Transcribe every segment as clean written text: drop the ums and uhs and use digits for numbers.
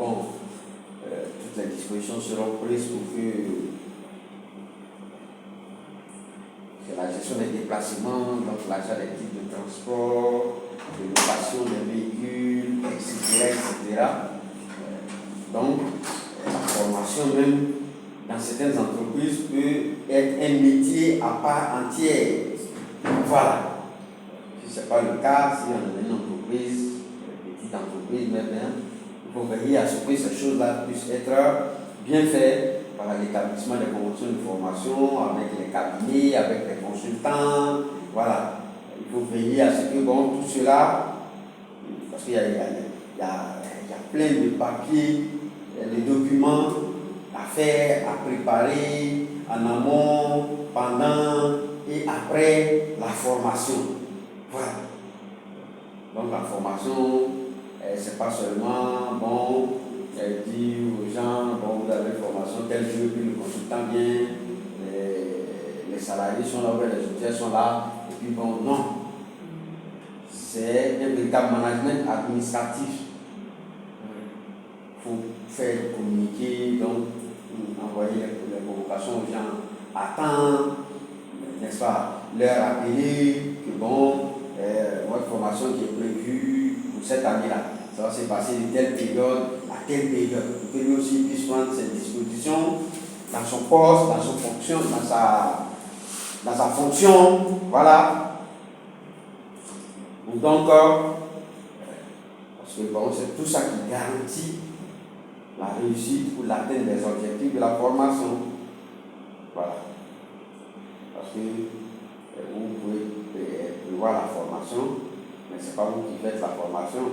toutes les dispositions seront prises pour que la gestion des déplacements, donc l'achat des titres de transport, de location des véhicules, etc. Donc, la formation même dans certaines entreprises peut être un métier à part entière. Voilà. Si ce n'est pas le cas, si on a une entreprise, une petite entreprise, mais bien, il faut veiller à ce que ces choses-là puissent être bien faites par l'établissement des conventions de formation, avec les cabinets, avec les consultants. Voilà. Il faut veiller à ce que tout cela, parce qu'il y a plein de papiers, de documents à faire, à préparer en amont, pendant et après la formation. Voilà. Donc la formation, c'est pas seulement dire aux gens, vous avez une formation tel jour, puis le consultant vient, les salariés sont là, les auditeurs sont là, et puis non. C'est un véritable management administratif. Il faut faire communiquer, donc envoyer les convocations aux gens à temps, n'est-ce pas, leur rappeler que votre formation qui est prévue pour cette année-là, ça va se passer de telle période à telle période, pour que lui aussi puisse prendre ses dispositions dans son poste, dans son fonction, dans sa fonction, voilà. Donc, parce que c'est tout ça qui garantit la réussite ou l'atteinte des objectifs de la formation. Voilà. Parce que vous pouvez prévoir la formation, mais ce n'est pas vous qui faites la formation.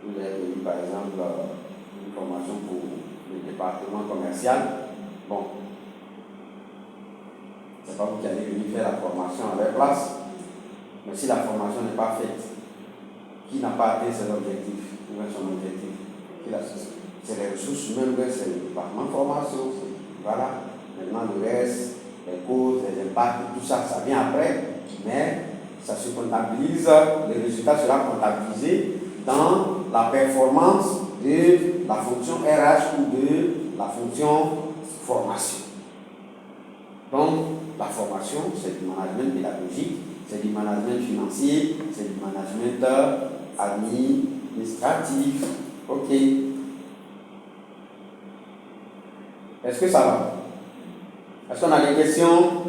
Vous avez eu par exemple une formation pour le département commercial. Ce n'est pas vous qui allez venir faire la formation à leur place. Mais si la formation n'est pas faite, qui n'a pas atteint ses objectifs, ou son objectif, c'est les ressources humaines, c'est le département de formation. Voilà. Maintenant, le reste, les causes, les impacts, tout ça, ça vient après, mais ça se comptabilise, le résultat sera comptabilisé dans la performance de la fonction RH ou de la fonction formation. Donc, la formation, c'est du management pédagogique, c'est du management financier, c'est du management administratif. Ok. Est-ce que ça va? Est-ce qu'on a des questions?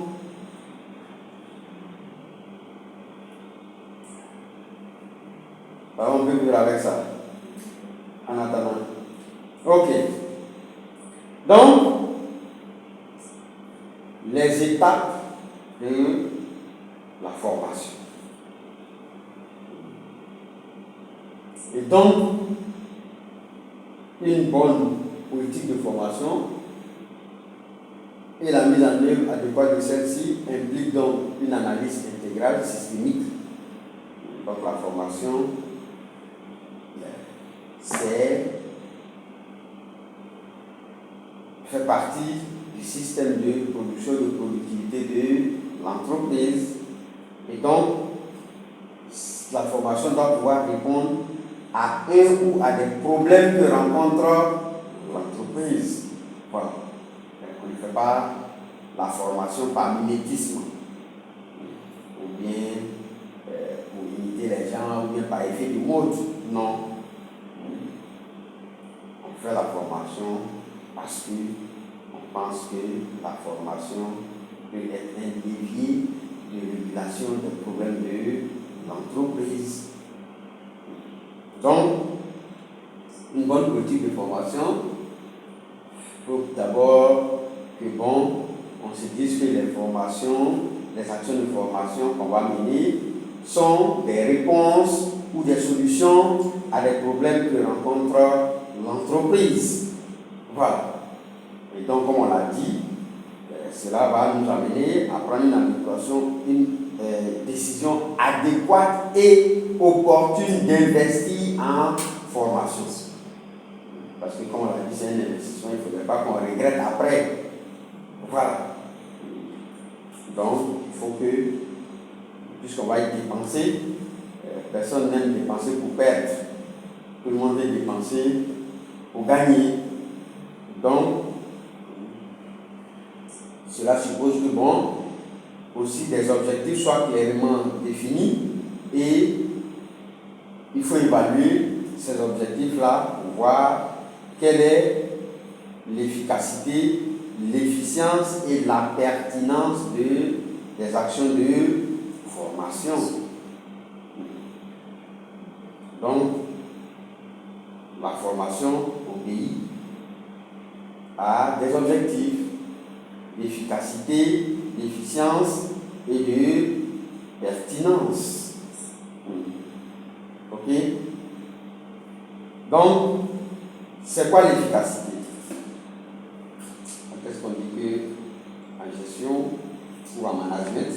On peut vivre avec ça. En attendant. Ok. Donc, les étapes de la formation. Et donc, une bonne politique de formation et la mise en œuvre adéquate de celle-ci implique donc une analyse intégrale systémique. Donc la formation, fait partie du système de production de productivité de l'entreprise. Et donc, la formation doit pouvoir répondre à un ou à des problèmes que rencontre l'entreprise. Voilà. On ne fait pas la formation par mimétisme, ou bien pour imiter les gens, ou bien par effet de mode. Non. On fait la formation parce qu'on pense que la formation peut être un levier de régulation des problèmes de l'entreprise. Donc, une bonne politique de formation, il faut d'abord que on se dise que les formations, les actions de formation qu'on va mener sont des réponses ou des solutions à des problèmes que rencontre l'entreprise. Voilà. Et donc, comme on l'a dit, cela va nous amener à prendre une décision adéquate et opportune d'investir en formation. Parce que, comme on l'a dit, c'est un investissement, il ne faudrait pas qu'on regrette après. Voilà. Donc, il faut que, puisqu'on va y dépenser, personne n'aime dépenser pour perdre. tout le monde veut dépenser pour gagner. Donc, cela suppose que, bon, aussi des objectifs soient clairement définis et il faut évaluer ces objectifs-là pour voir quelle est l'efficacité, l'efficience et la pertinence des actions de formation. Donc, la formation au pays a des objectifs d'efficacité, d'efficience et de pertinence. Ok? Donc, c'est quoi l'efficacité? Qu'est-ce qu'on dit que en gestion ou en management?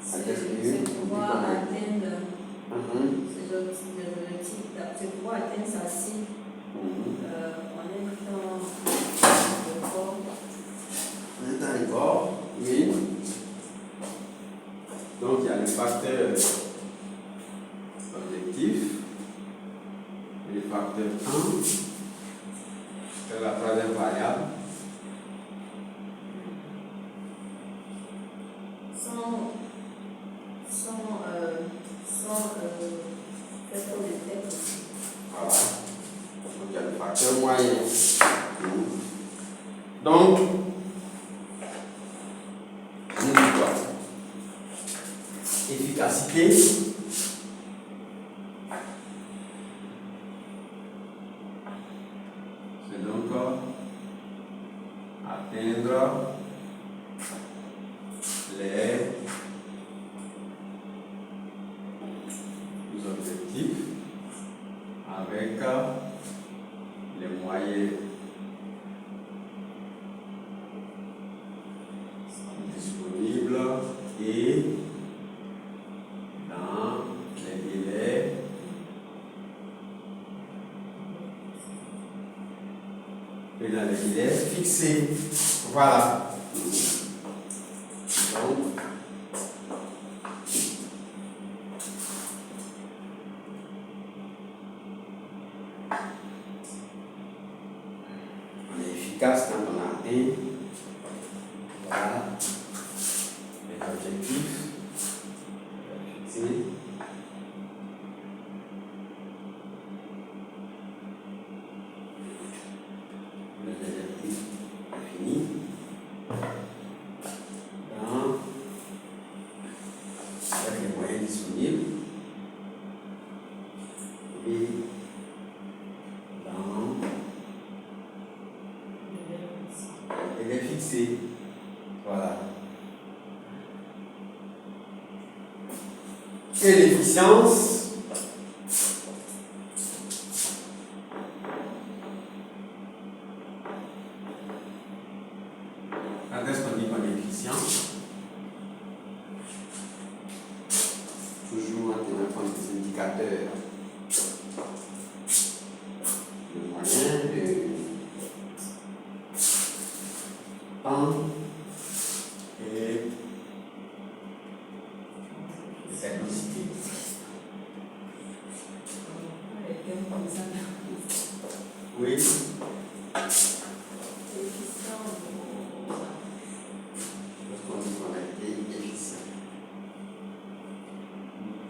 C'est pouvoir atteindre ses objectifs, c'est pouvoir atteindre sa cible en étant fort. En étant fort, oui. Donc, il y a le facteur objectif, le facteur temps, c'est la troisième variable. Sans faire trop de tête. Voilà. Donc, il y a le facteur moyen. Donc, on dit quoi? Efficacité. C'est donc atteindre les objectifs avec les moyens disponibles et dans les délais fixés. Voilà. Donc, on est efficace quand on a atteint voilà, les objectifs fixés. Les objectifs définis avec les moyens disponibles et dans les délais fixés. Voilà. Et l'efficience, quand est-ce qu'on dit qu'on est efficient? Toujours en tenant compte des indicateurs, le moyen de temps et de technicité. Oui. Lorsqu'on dit qu'on a été efficient.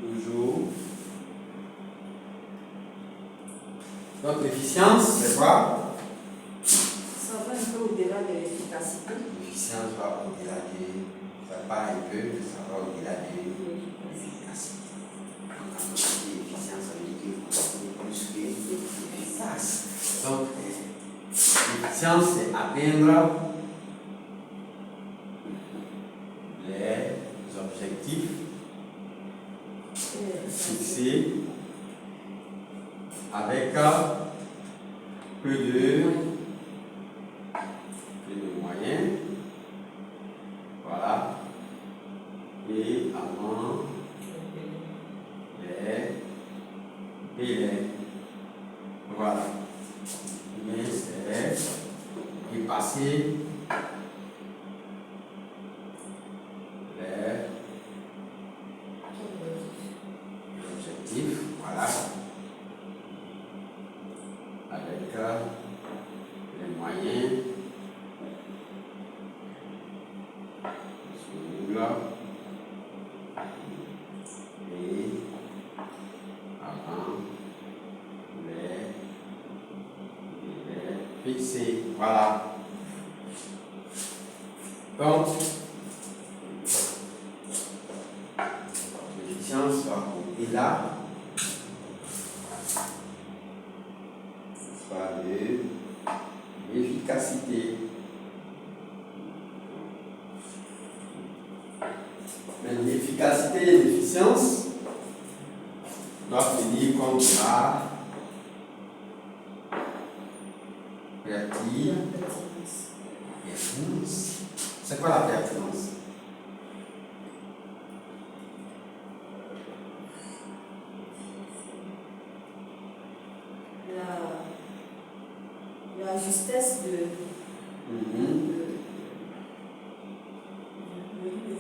Toujours. Donc l'efficience, c'est quoi? Ça va un peu au-delà de l'efficacité. L'efficience va au-delà de. Ça va un peu, ça va au-delà de l'efficacité. Quand on dit efficience, ça veut dire qu'on est plus qu'efficace. Donc, l'efficience, c'est atteindre les objectifs fixés avec peu de moyens. Voilà. Et avant les délais. Voilà. Mais c'est dépasser les objectifs. Voilà. fixé. Voilà. Donc, l'efficience va compter là. Par l'efficacité. Mais l'efficacité et l'efficience doivent tenir compte de la pertinence. C'est quoi la pertinence? La justesse de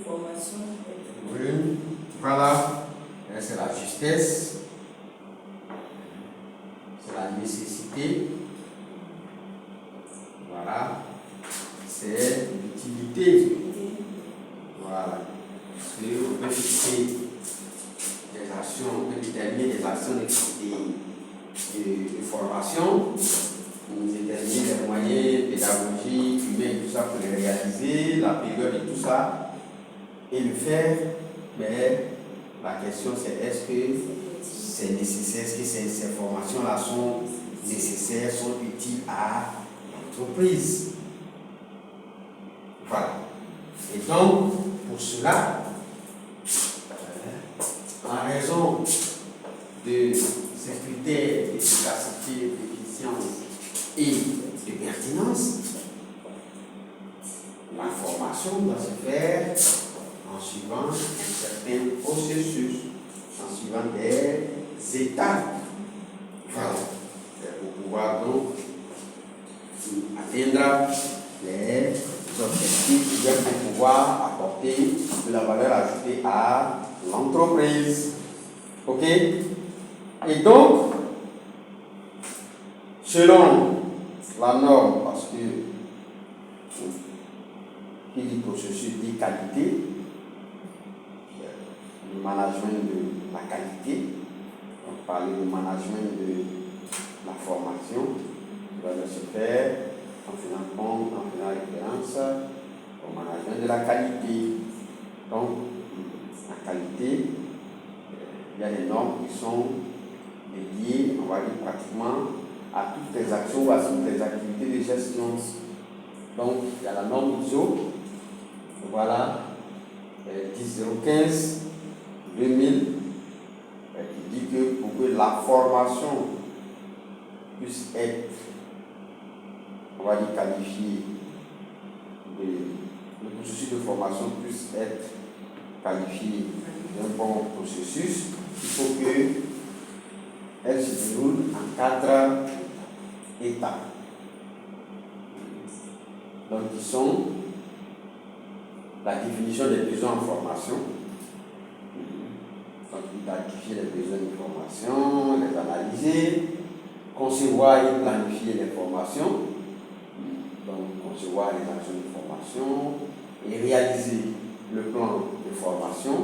formation. Oui, voilà. C'est la justesse, c'est la nécessité, voilà, c'est l'utilité. Voilà. Parce qu'on peut fixer des actions, on peut déterminer des actions de formation, on déterminer les moyens pédagogiques, humains, tout ça pour les réaliser, la période et tout ça, et le faire, mais la question c'est est-ce que c'est nécessaire, est-ce que ces formations-là sont nécessaires, sont utiles à l'entreprise. Voilà. Et donc, pour cela, en raison de ces critères d'efficacité, d'efficience et de pertinence, la formation doit se faire en suivant certains processus, en suivant des étapes. Voilà. Pour pouvoir donc atteindre les objectifs qui doivent pouvoir apporter de la valeur ajoutée à l'entreprise. Ok? Et donc, selon la norme, parce que qui dit processus dit qualité, le management de la qualité, on parler du management de la formation, qui va se faire en faisant référence au management de la qualité. Donc, la qualité, il y a des normes qui sont dédiées, on va dire pratiquement, à toutes les actions ou à toutes les activités de gestion. Donc, il y a la norme ISO, voilà, 10015 2000, qui dit que pour que la formation puisse être, on va dire, qualifiée, le processus de formation puisse être qualifié d'un bon processus, il faut qu'elle se déroule en 4 étapes. Donc, qui sont la définition des besoins en formation, donc identifier les besoins de formation, les analyser, concevoir et planifier les formations, donc concevoir les actions de formation et réaliser le plan de formation.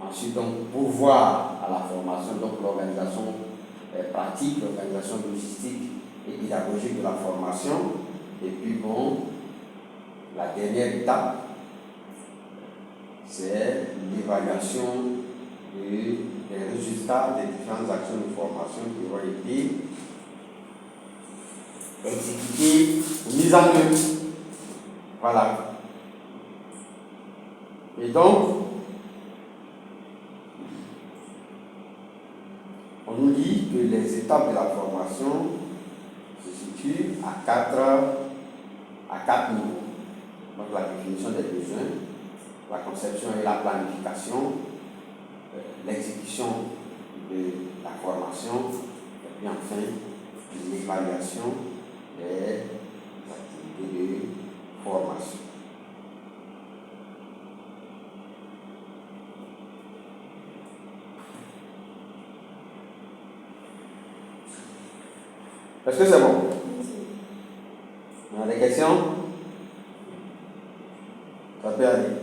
Ensuite, donc, pourvoir à la formation, donc l'organisation pratique, l'organisation logistique et pédagogique de la formation. Et puis, bon, la dernière étape, c'est l'évaluation des résultats des différentes actions de formation qui ont été exécutées ou mises en œuvre. Voilà. Et donc, on nous dit que les étapes de la formation se situent à 4 niveaux. Donc, la définition des besoins, la conception et la planification, l'exécution de la formation, et puis enfin l'évaluation des activités de formation. Est-ce que c'est bon? On a des questions? Ça peut aller.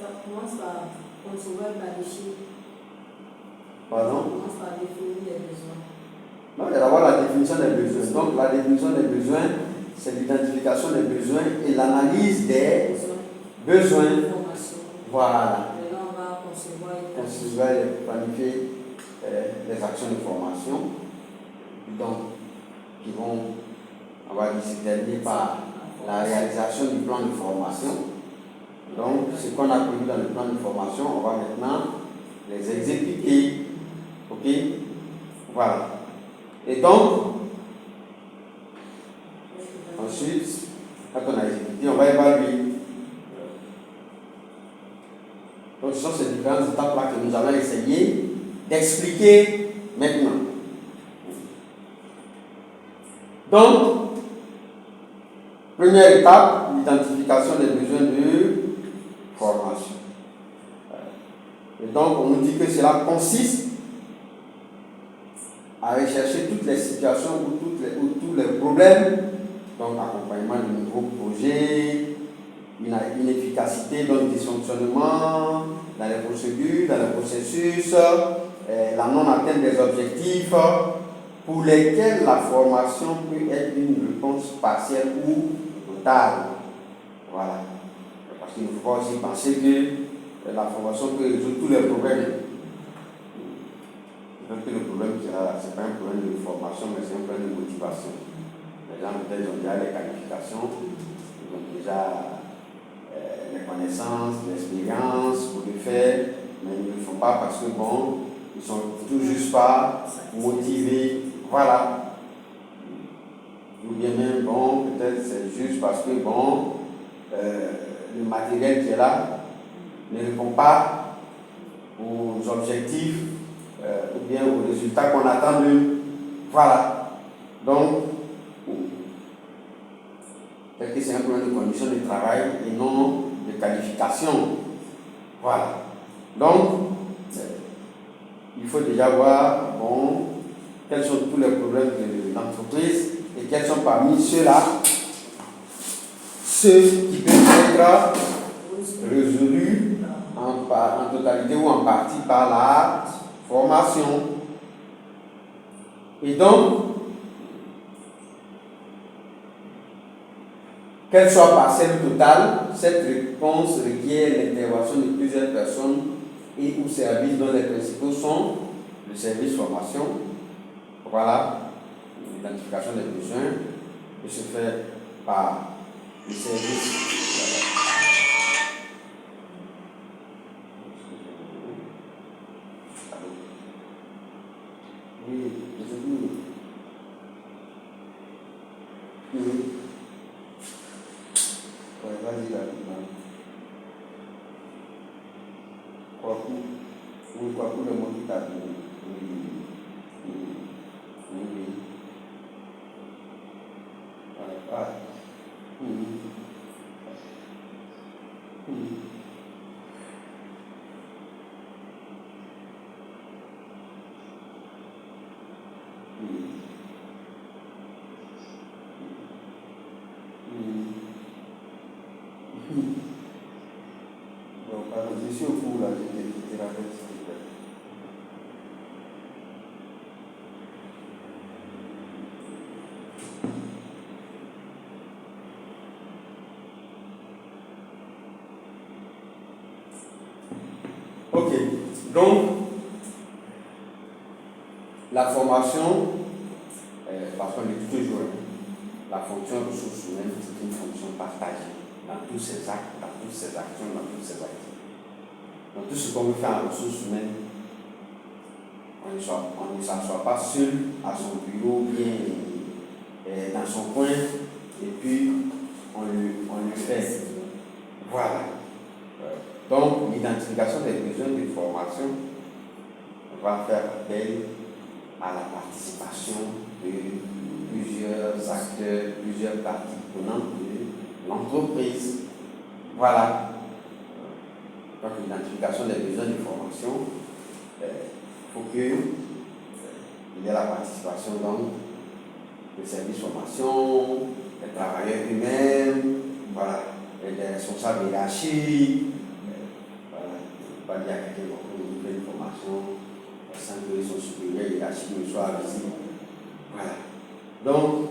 Ça commence par concevoir et planifier. Pardon? Ça commence par définir les besoins. Non, il y a d'abord la définition des besoins. Donc, la définition des besoins, c'est l'identification des besoins et l'analyse des besoins. Formation. Voilà. Et là, on va Concevoir et planifier les actions de formation, donc, qui vont avoir été déterminées par la réalisation du plan de formation. Donc, ce qu'on a prévu dans le plan de formation, on va maintenant les exécuter. Ok? Voilà. Et donc, ensuite, quand on a exécuté, on va évaluer. Donc, ce sont ces différentes étapes-là que nous allons essayer d'expliquer maintenant. Donc, première étape, l'identification des besoins de formation. Et donc, on nous dit que cela consiste à rechercher toutes les situations ou tous les problèmes, donc accompagnement de nouveaux projets, une efficacité, donc dysfonctionnement dans les procédures, dans les processus, la non-atteinte des objectifs, pour lesquels la formation peut être une réponse partielle ou totale. Voilà. Parce qu'il ne faut pas aussi penser que la formation peut résoudre tous les problèmes. Donc le problème, ce n'est pas un problème de formation, mais c'est un problème de motivation. Les gens peut-être ont déjà les qualifications, ils ont déjà les connaissances, l'expérience pour le faire, mais ils ne le font pas parce que bon, ils ne sont tout juste pas motivés. Voilà. Ou bien même, bon, peut-être c'est juste parce que bon, le matériel qui est là ne répond pas aux objectifs ou bien aux résultats qu'on attend d'eux. Voilà. Donc, peut-être que c'est un problème de conditions de travail et non de qualification. Voilà. Donc, il faut déjà voir, bon, quels sont tous les problèmes de l'entreprise et quels sont parmi ceux-là ceux qui peuvent être résolus en totalité ou en partie par la formation. Et donc, qu'elle soit partielle ou totale, cette réponse requiert l'intervention de plusieurs personnes et ou services dont les principaux sont le service formation, voilà, l'identification des besoins, qui se fait par le service. Oui, vas-y là. Quoi pour le mot qui t'a donné. Donc, je suis au cours là, je te rappelle s'il te plaît. Ok, donc la formation, parce qu'on le dit toujours, la fonction ressources humaines, c'est une fonction partagée dans tous ces actes, dans toutes ces actions, dans toutes ces actions. Dans tout ce qu'on veut faire en ressources humaines, on ne s'assoit pas seul à son bureau, bien dans son coin, et puis on le fait. Voilà. Donc, l'identification des besoins de formation va faire appel à la participation de plusieurs acteurs, plusieurs parties prenantes de l'entreprise. Voilà. Donc, l'identification des besoins de formation, il faut qu'il y ait la participation donc des services de formation, des travailleurs eux-mêmes, voilà, et des responsables hiérarchiques. Voilà, il ne faut pas dire à quelqu'un qu'on fait une formation sans que son supérieur hiérarchique ne soit visible. Voilà. Donc,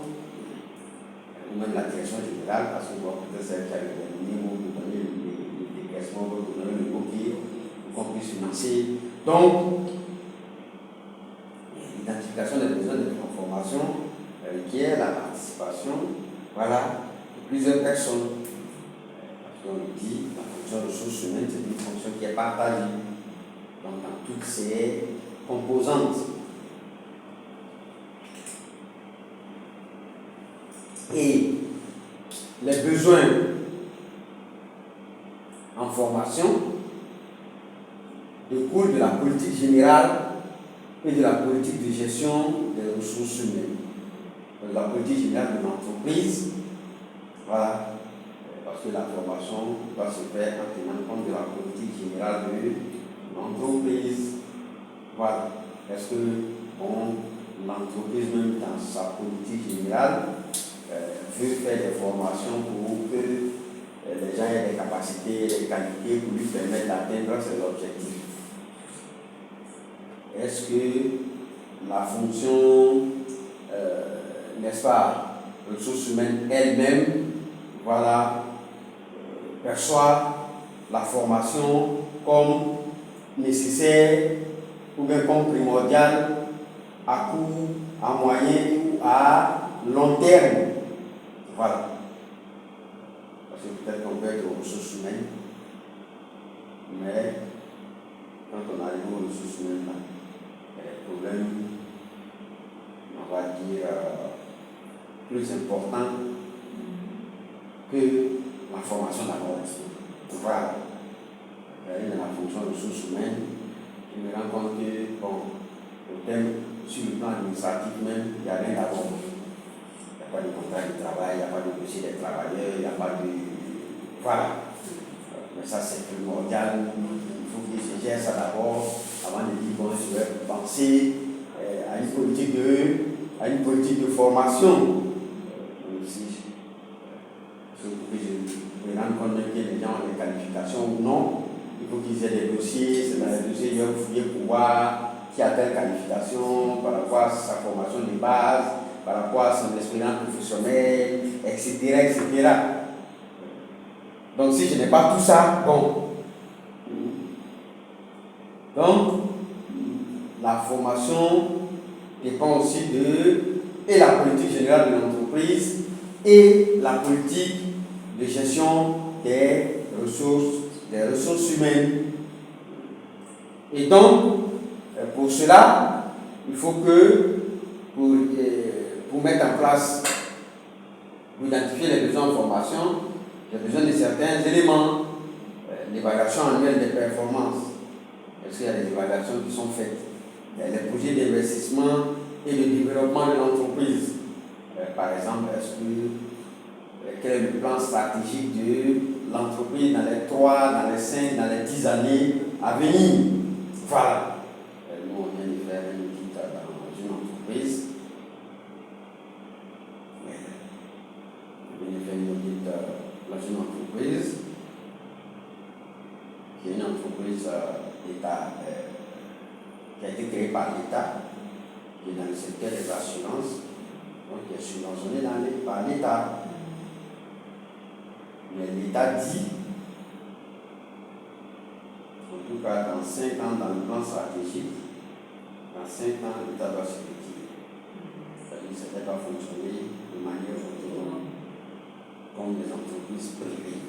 même la général, parce que bon, peut-être c'est qui a déterminé, vous donner le décaissement, vous donner le bouquet, pour qu'on puisse financer. Donc, l'identification des besoins de transformation requiert la participation, voilà, de plusieurs personnes. Parce qu'on le dit, la fonction ressources humaines, c'est une fonction qui est partagée, donc dans toutes ses composantes. Et les besoins en formation découlent de la politique générale et de la politique de gestion des ressources humaines. De la politique générale de l'entreprise, voilà, parce que la formation doit se faire en tenant compte de la politique générale de l'entreprise. Voilà. Est-ce que l'entreprise, même dans sa politique générale, veut faire des formations pour que les gens aient des capacités, des qualités pour lui permettre d'atteindre ses objectifs? Est-ce que la fonction, n'est-ce pas, ressources humaines elle-même, voilà, perçoit la formation comme nécessaire ou bien comme primordiale à court, à moyen ou à long terme? Voilà. Parce que peut-être qu'on peut être aux ressources humaines, mais quand on arrive aux ressources humaines, là, il y a des problèmes, on va dire, plus importants que la formation d'abord. Voilà. Dans la fonction ressources humaines, je me rends compte que, bon, au terme, sur le plan administratif même, il n'y a rien d'abord. Il n'y a pas de contrat de travail, il n'y a pas de dossier des travailleurs, il n'y a pas de. Voilà. Mais ça, c'est primordial. Il faut que je gère ça d'abord avant de dire qu'on je penser à une politique de formation. Aussi, pour que je me rende compte que les gens ont des qualifications ou non. Il faut qu'ils aient des dossiers, c'est dans les dossiers, ils doivent fouiller pour voir qui a telle qualification, par rapport à sa formation de base, par rapport à son expérience professionnelle, etc., etc. Donc si je n'ai pas tout ça, bon. Donc, la formation dépend aussi et la politique générale de l'entreprise et la politique de gestion des ressources humaines. Et donc, pour cela, il faut que, pour mettre en place, pour identifier les besoins de formation, j'ai besoin de certains éléments. L'évaluation annuelle des performances. Est-ce qu'il y a des évaluations qui sont faites? Il y a les projets d'investissement et de développement de l'entreprise. Par exemple, quel est le plan stratégique de l'entreprise dans les 3, dans les 5, dans les 10 années à venir? Voilà. Nous, on vient de faire une étude dans une entreprise. On vient de faire une étude dans une entreprise qui est une entreprise d'État qui a été créée par l'État, qui est dans le secteur des assurances, donc qui est subventionné par l'État. Mais l'État dit, en tout cas dans 5 ans, dans le plan stratégique, dans 5 ans, l'État doit se retirer. C'est-à-dire que ça ne va pas fonctionner de manière autonome comme les entreprises privées.